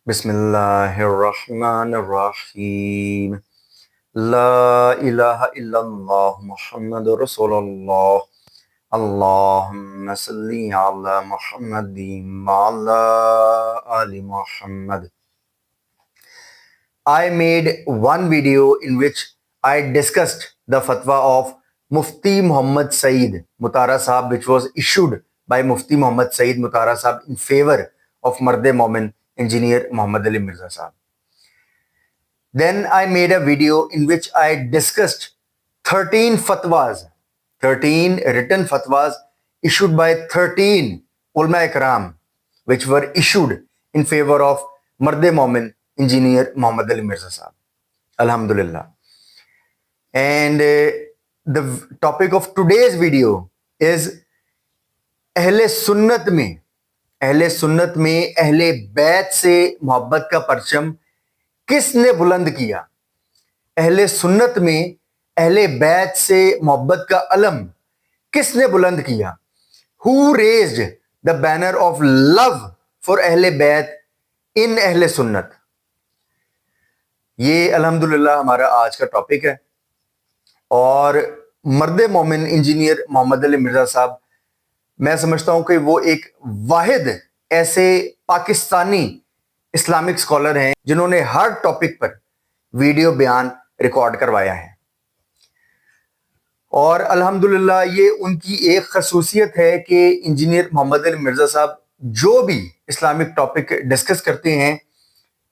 بسم اللہ الرحمن الرحیم لا الہ الا اللہ محمد رسول اللہ اللہم صلی علی محمد وعلی آل محمد. I made one video in which I discussed the fatwa of Mufti Muhammad Saeed Mutara Sahab, which was issued by Mufti Muhammad Saeed Mutara Sahab in favor of Marde Momin Engineer Muhammad Ali Mirza Sahab. Then I made a video in which I discussed 13 fatwas, 13 written fatwas issued by 13 ulama ikram, which were issued in favor of Marde Momin Engineer Muhammad Ali Mirza Sahab. Alhamdulillah. And the topic of today's video is اہل سنت میں اہل بیت سے محبت کا پرچم کس نے بلند کیا؟ اہل سنت میں اہل بیت سے محبت کا علم کس نے بلند کیا؟ Who raised the banner of love for اہل بیت in اہل سنت؟ یہ الحمدللہ ہمارا آج کا ٹاپک ہے. اور مرد مومن انجینئر محمد علی مرزا صاحب، میں سمجھتا ہوں کہ وہ ایک واحد ایسے پاکستانی اسلامک اسکالر ہیں جنہوں نے ہر ٹاپک پر ویڈیو بیان ریکارڈ کروایا ہے. اور الحمدللہ یہ ان کی ایک خصوصیت ہے کہ انجینئر محمد علی مرزا صاحب جو بھی اسلامک ٹاپک ڈسکس کرتے ہیں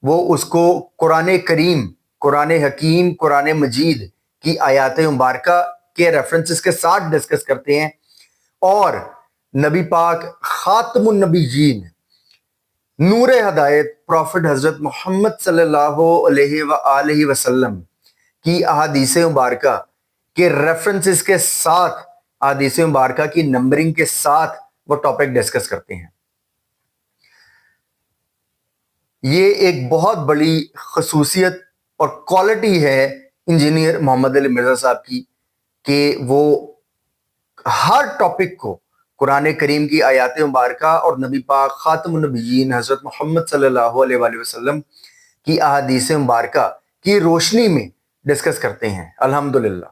وہ اس کو قرآن کریم، قرآن حکیم، قرآن مجید کی آیات مبارکہ کے ریفرنسز کے ساتھ ڈسکس کرتے ہیں، اور نبی پاک خاتم النبیین، نور ہدایت، پروفٹ حضرت محمد صلی اللہ علیہ وآلہ وسلم کی احادیث مبارکہ کے ریفرنسز کے ساتھ، احادیث مبارکہ کی نمبرنگ کے ساتھ وہ ٹاپک ڈسکس کرتے ہیں. یہ ایک بہت بڑی خصوصیت اور کوالٹی ہے انجینئر محمد علی مرزا صاحب کی کہ وہ ہر ٹاپک کو قرآن کریم کی آیات مبارکہ اور نبی پاک خاتم النبیین حضرت محمد صلی اللہ علیہ وآلہ وسلم کی احادیث مبارکہ کی روشنی میں ڈسکس کرتے ہیں الحمدللہ.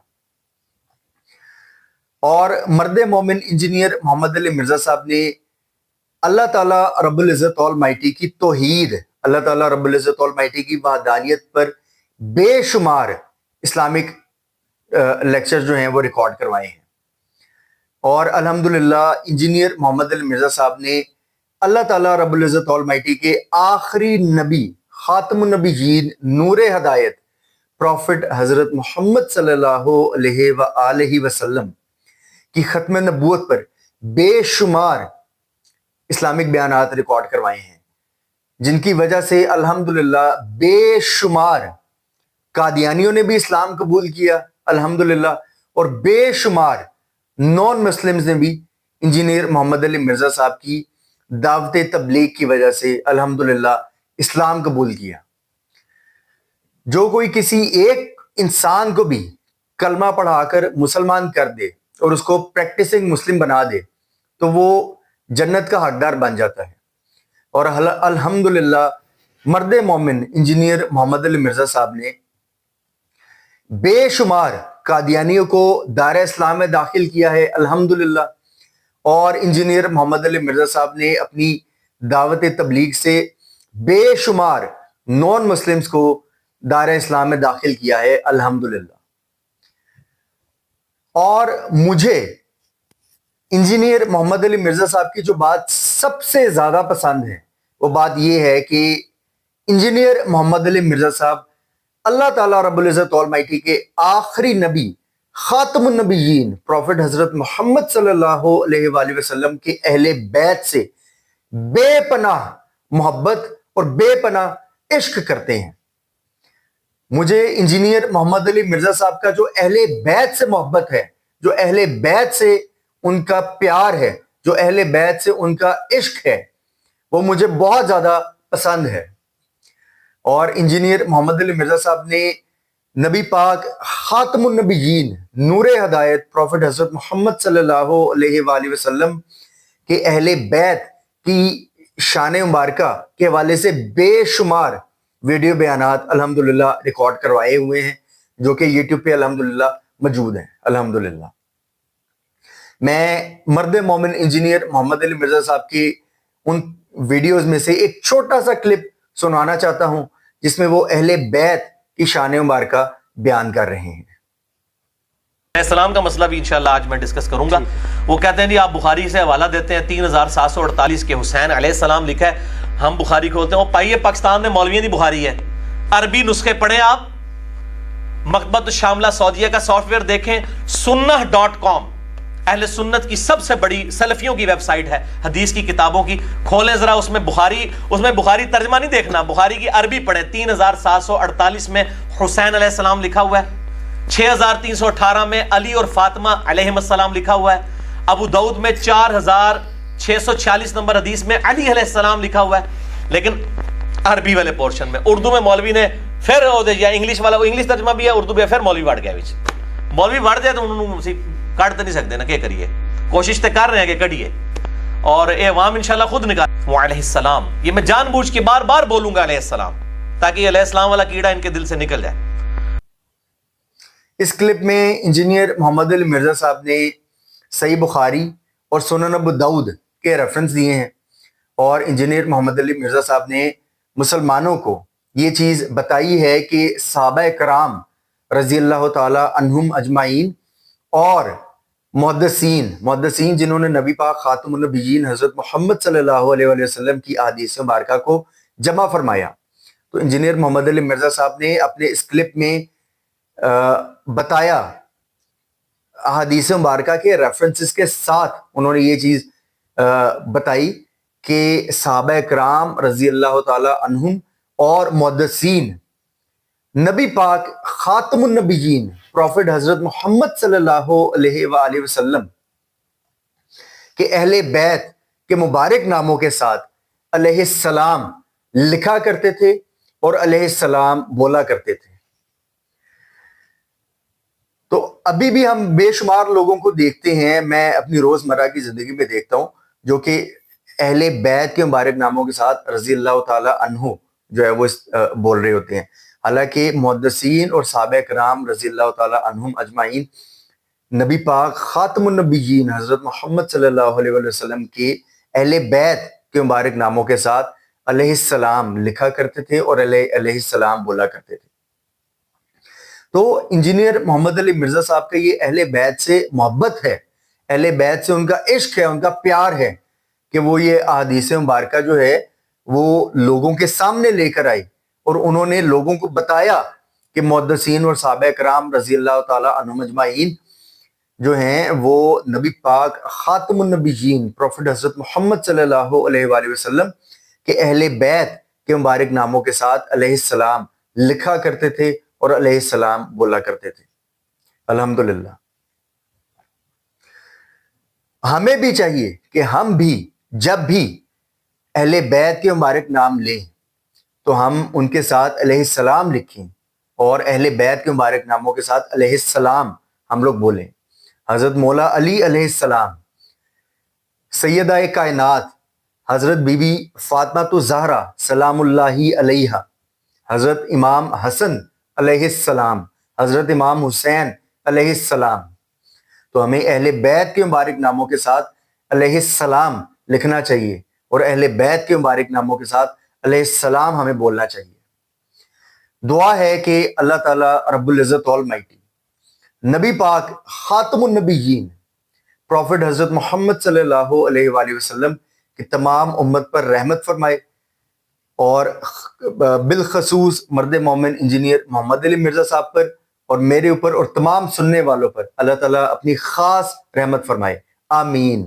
اور مرد مومن انجینئر محمد علی مرزا صاحب نے اللہ تعالیٰ رب العزت آلمائٹی کی توحید، اللہ تعالیٰ رب العزت آلمائٹی کی وحدانیت پر بے شمار اسلامک لیکچر جو ہیں وہ ریکارڈ کروائے ہیں. اور الحمدللہ انجینئر محمد علی مرزا صاحب نے اللہ تعالیٰ رب العزت آلمائٹی کے آخری نبی، خاتم النبیین، نور ہدایت، پروفٹ حضرت محمد صلی اللہ علیہ وآلہ وسلم کی ختم نبوت پر بے شمار اسلامک بیانات ریکارڈ کروائے ہیں، جن کی وجہ سے الحمدللہ بے شمار قادیانیوں نے بھی اسلام قبول کیا الحمدللہ، اور بے شمار نان مسلمز نے بھی انجینئر محمد علی مرزا صاحب کی دعوت تبلیغ کی وجہ سے الحمدللہ اسلام قبول کیا. جو کوئی کسی ایک انسان کو بھی کلمہ پڑھا کر مسلمان کر دے اور اس کو پریکٹسنگ مسلم بنا دے تو وہ جنت کا حقدار بن جاتا ہے. اور الحمدللہ مرد مومن انجینئر محمد علی مرزا صاحب نے بے شمار قادیانیوں کو دائرہ اسلام میں داخل کیا ہے الحمدللہ، اور انجینئر محمد علی مرزا صاحب نے اپنی دعوت تبلیغ سے بے شمار نان مسلمز کو دائرہ اسلام میں داخل کیا ہے الحمدللہ. اور مجھے انجینئر محمد علی مرزا صاحب کی جو بات سب سے زیادہ پسند ہے وہ بات یہ ہے کہ انجینئر محمد علی مرزا صاحب اللہ تعالیٰ رب العزت آلمائٹی کے آخری نبی، خاتم النبیین، پروفٹ حضرت محمد صلی اللہ علیہ وآلہ وسلم کے اہل بیت سے بے پناہ محبت اور بے پناہ عشق کرتے ہیں. مجھے انجینئر محمد علی مرزا صاحب کا جو اہل بیت سے محبت ہے، جو اہل بیت سے ان کا پیار ہے، جو اہل بیت سے ان کا عشق ہے، وہ مجھے بہت زیادہ پسند ہے. اور انجینئر محمد علی مرزا صاحب نے نبی پاک خاتم النبیین، نور ہدایت، پروفٹ حضرت محمد صلی اللہ علیہ وآلہ وسلم کے اہل بیت کی शान मुबारका के हवाले से बेशुमार वीडियो बयानात अल्हम्दुलिल्लाह रिकॉर्ड करवाए हुए हैं, जो कि यूट्यूब पे अल्हम्दुलिल्लाह मौजूद हैं। अल्हम्दुलिल्लाह मैं मर्द मोमिन इंजीनियर मोहम्मद अली मिर्जा साहब की उन वीडियोस में से एक छोटा सा क्लिप सुनाना चाहता हूं, जिसमें वो अहले बैत की शान मुबारका बयान कर रहे हैं। सलाम का मसला भी इंशाल्लाह आज मैं डिस्कस करूंगा। वो कहते हैं जी आप बुखारी से हवाला देते हैं 3748 के हुसैन अलैहिस्सलाम लिखा है, हम बुखारी खोलते हैं और पाइए पाकिस्तान में मौलवियों की बुखारी है। अरबी नुस्खे पढ़ें आप, मकबत शामला सऊदीया का सॉफ्टवेयर देखें, sunnah.com अहले सुन्नत की सबसे बड़ी सलफियों की वेबसाइट है, हदीस की किताबों की खोलें जरा, उसमें बुखारी तर्जमा नहीं देखना, बुखारी की अरबी पढ़ें। 3748 में हुसैन अलैहिस्सलाम लिखा हुआ है, 6318 में अली और फातिमा अलैहिस्सलाम लिखा हुआ है, अबू दाऊद में 4646 नंबर हदीस में अली अलैहिस्सलाम लिखा हुआ है। लेकिन अरबी वाले पोर्शन में उर्दू में मौलवी ने फिर या इंग्लिश वाला, वो इंग्लिश तर्जमा भी है, उर्दू भी फिर मौलवी बढ़ गया विच। मौलवी बढ़ जाए तो उन्होंने काट तो नहीं सकते ना, क्या करिए, कोशिश तो कर रहे हैं कि कटिए, और ये अवाम इंशाल्लाह खुद निकाल। वो अलैहिस्सलाम, ये मैं जानबूझ के बार बार बोलूंगा अलैहिस्सलाम, ताकि अलैहिस्सलाम वाला कीड़ा इनके दिल से निकल जाए। इस क्लिप में इंजीनियर मोहम्मद अली मिर्जा साहब ने सही बुखारी और सुनन अबू दाऊद के रेफरेंस दिए हैं, और इंजीनियर मोहम्मद अली मिर्जा साहब ने मुसलमानों को ये चीज़ बताई है कि सहाबा कराम रज़ी अल्लाह ताला अन्हुम अजमाइन और मुहद्दिसीन जिन्होंने नबी पाक खातमुन नबीयीन हज़रत मोहम्मद सल्लल्लाहु अलैहि वसल्लम की अहादीस मुबारका को जमा फरमाया। तो इंजीनियर मोहम्मद अली मिर्जा साहब ने अपने इस क्लिप में बताया, अहादीस मुबारका के रेफरेंसेस के साथ उन्होंने ये चीज़ बताई कि सहाबा कराम रज़ी अल्लाह ताला अन्हुम और मुहद्दिसीन नबी पाक खातमुन नबीयीन प्रॉफिट हजरत मोहम्मद सल्लल्लाहु अलैहि वसल्लम के अहले बैत के मुबारक नामों के साथ अलैहिस्सलाम लिखा करते थे और अलैहिस्सलाम बोला करते थे। तो अभी भी हम बेशुमार लोगों को देखते हैं, मैं अपनी रोजमर्रा की जिंदगी में देखता हूं, जो कि अहले बैत के मुबारक नामों के साथ रज़ी अल्लाह ताला अन्हु जो है वो बोल रहे होते हैं। हालांकि मुहद्दिसीन और सहाबा कराम रज़ी अल्लाह ताला अन्हुम अजमाइन नबी पाक खातमुन नबीयीन हज़रत मोहम्मद सल्लल्लाहु अलैहि वसल्लम के अहले बैत के मुबारक नामों के साथ अलैहिस्सलाम लिखा करते थे और अलैहिस्सलाम बोला करते थे। तो इंजीनियर मोहम्मद अली मिर्जा साहब का ये अहले बैत से मोहब्बत है, अहले बैत से उनका इश्क है, उनका प्यार है कि वो ये अहादीस मुबारका जो है वो लोगों के सामने लेकर आई, और उन्होंने लोगों को बताया कि मुहद्दिसीन और सहाबा कराम रज़ी अल्लाह ताला अन्हुम अजमाइन जो हैं वो नबी पाक खातमुन नबीयीन प्रॉफिट हज़रत मोहम्मद सल्लल्लाहु अलैहि वसल्लम के अहले बैत के मुबारक नामों के साथ अलैहिस्सलाम लिखा करते थे और अलैहिस्सलाम बोला करते थे। अल्हम्दुलिल्लाह हमें भी चाहिए कि हम भी जब भी अहले बैत के मुबारक नाम लें तो हम उनके साथ अलैहिस्सलाम लिखें और अहले बैत के मुबारक नामों के साथ अलैहिस्सलाम हम लोग बोलें। हज़रत मौला अली अलैहिस्सलाम, सैयदा कायनात हज़रत बीबी फातिमा तो ज़हरा सलामुल्लाहि अलैहा, हज़रत इमाम हसन अलैहिस्सलाम, हज़रत इमाम हुसैन अलैहिस्सलाम। तो हमें अहले बैत के मुबारक नामों के साथ अलैहिस्सलाम लिखना चाहिए और अहले बैत के मुबारक नामों के साथ अलैहिस्सलाम हमें बोलना चाहिए। दुआ है कि अल्लाह ताला रब्बुल इज़्ज़त ऑलमाइटी नबी पाक खातमुन नबीयीन प्रॉफिट हज़रत मोहम्मद सल्लल्लाहु अलैहि वसल्लम की तमाम उम्मत पर रहमत फरमाए, और बिलखसूस मर्द मोमिन इंजीनियर मोहम्मद अली मिर्जा साहब पर और मेरे ऊपर और तमाम सुनने वालों पर अल्लाह ताला अपनी खास रहमत फरमाए। आमीन।